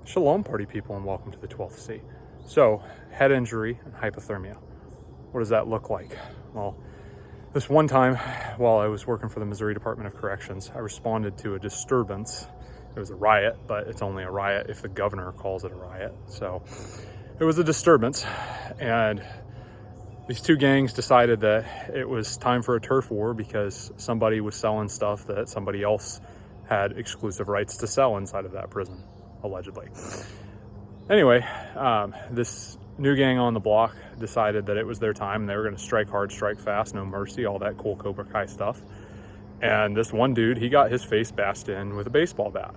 Shalom, party people, and welcome to the 12th C. So, head injury and hypothermia. What does that look like? Well, this one time while I was working for the Missouri Department of Corrections, I responded to a disturbance. It was a riot, but it's only a riot if the governor calls it a riot. So, it was a disturbance, and these two gangs decided that it was time for a turf war because somebody was selling stuff that somebody else had exclusive rights to sell inside of that prison, allegedly. Anyway, this new gang on the block decided that it was their time and they were going to strike hard, strike fast, no mercy, all that cool Cobra Kai stuff. And this one dude, he got his face bashed in with a baseball bat.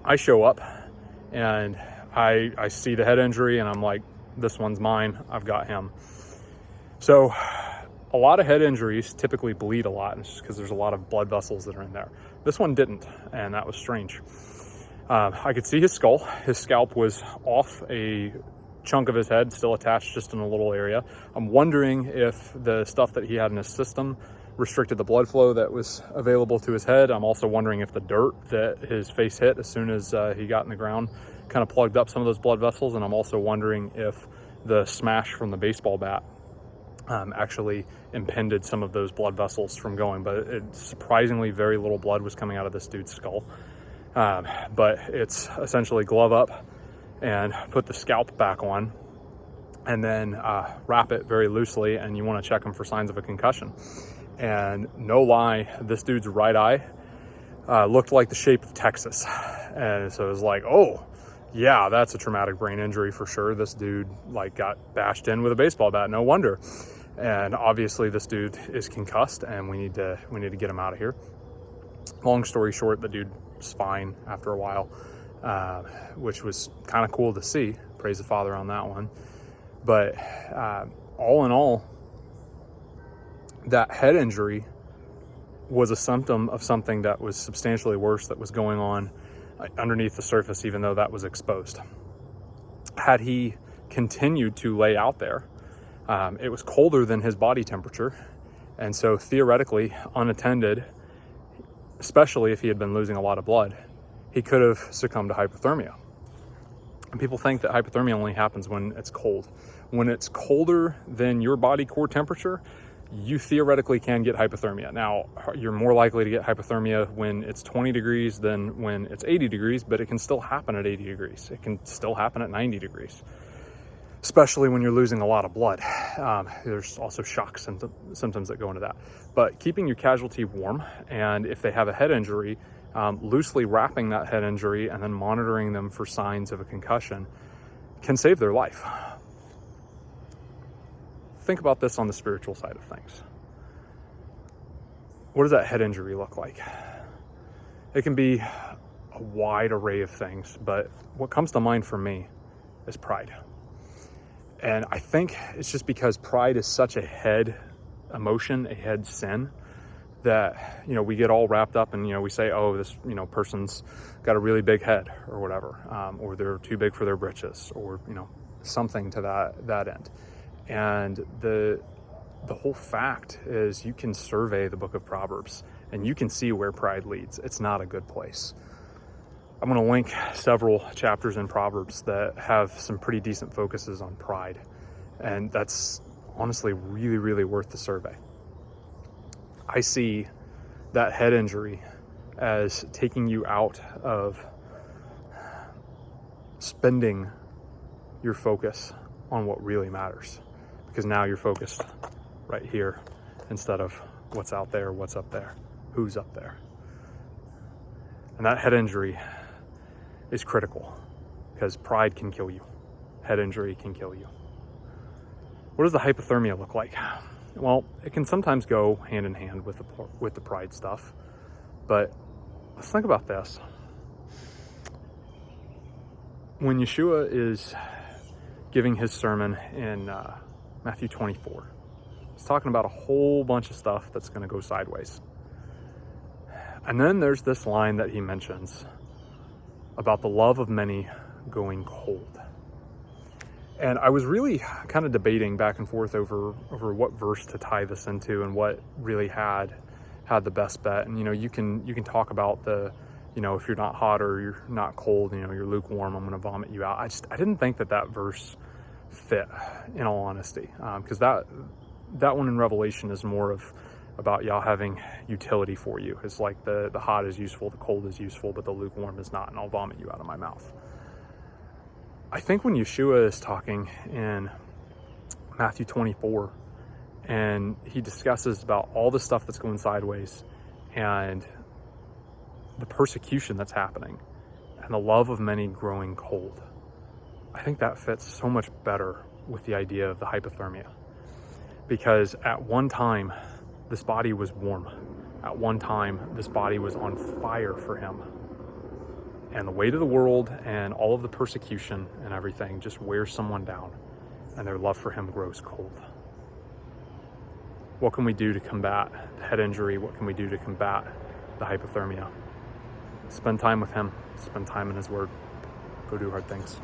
I show up and I see the head injury and I'm like, this one's mine, I've got him. So a lot of head injuries typically bleed a lot because there's a lot of blood vessels that are in there. This one didn't, and that was strange. I could see his skull. His scalp was off a chunk of his head, still attached just in a little area. I'm wondering if the stuff that he had in his system restricted the blood flow that was available to his head. I'm also wondering if the dirt that his face hit as soon as he got in the ground kind of plugged up some of those blood vessels. And I'm also wondering if the smash from the baseball bat actually impeded some of those blood vessels from going. But surprisingly, very little blood was coming out of this dude's skull. But it's essentially glove up and put the scalp back on and then wrap it very loosely, and you want to check him for signs of a concussion. And no lie, this dude's right eye looked like the shape of Texas. And so it was like, oh yeah, that's a traumatic brain injury for sure. This dude got bashed in with a baseball bat, no wonder. And obviously this dude is concussed and we need to get him out of here. Long story short, the dude was fine after a while, which was kind of cool to see. Praise the Father on that one. But all in all, that head injury was a symptom of something that was substantially worse that was going on underneath the surface, even though that was exposed. Had he continued to lay out there, it was colder than his body temperature. And so theoretically, unattended, especially if he had been losing a lot of blood, he could have succumbed to hypothermia. And people think that hypothermia only happens when it's cold. When it's colder than your body core temperature, you theoretically can get hypothermia. Now, you're more likely to get hypothermia when it's 20 degrees than when it's 80 degrees, but it can still happen at 80 degrees. It can still happen at 90 degrees, especially when you're losing a lot of blood. There's also shock symptoms that go into that. But keeping your casualty warm, and if they have a head injury, loosely wrapping that head injury and then monitoring them for signs of a concussion can save their life. Think about this on the spiritual side of things. What does that head injury look like? It can be a wide array of things, but what comes to mind for me is pride. And I think it's just because pride is such a head emotion, a head sin, that, we get all wrapped up and, we say, oh, this, person's got a really big head or whatever, or they're too big for their britches, or, something to that end. And the whole fact is, you can survey the book of Proverbs and you can see where pride leads. It's not a good place. I'm going to link several chapters in Proverbs that have some pretty decent focuses on pride. And that's honestly really, really worth the survey. I see that head injury as taking you out of spending your focus on what really matters. Because now you're focused right here instead of what's out there, what's up there, who's up there. And that head injury is critical because pride can kill you. Head injury can kill you. What does the hypothermia look like? Well, it can sometimes go hand in hand with the pride stuff. But let's think about this. When Yeshua is giving his sermon in Matthew 24, he's talking about a whole bunch of stuff that's going to go sideways. And then there's this line that he mentions about the love of many going cold. And I was really kind of debating back and forth over what verse to tie this into and what really had the best bet. And you can talk about the you know, if you're not hot or you're not cold, you know, you're lukewarm, I'm going to vomit you out. I didn't think that verse fit, in all honesty, because that one in Revelation is more of about y'all having utility for you. It's like the hot is useful, the cold is useful, but the lukewarm is not, and I'll vomit you out of my mouth. I think when Yeshua is talking in Matthew 24, and he discusses about all the stuff that's going sideways and the persecution that's happening and the love of many growing cold, I think that fits so much better with the idea of the hypothermia. Because at one time, this body was warm. At one time, this body was on fire for him. And the weight of the world and all of the persecution and everything just wears someone down, and their love for him grows cold. What can we do to combat the head injury? What can we do to combat the hypothermia? Spend time with him. Spend time in his word. Go do hard things.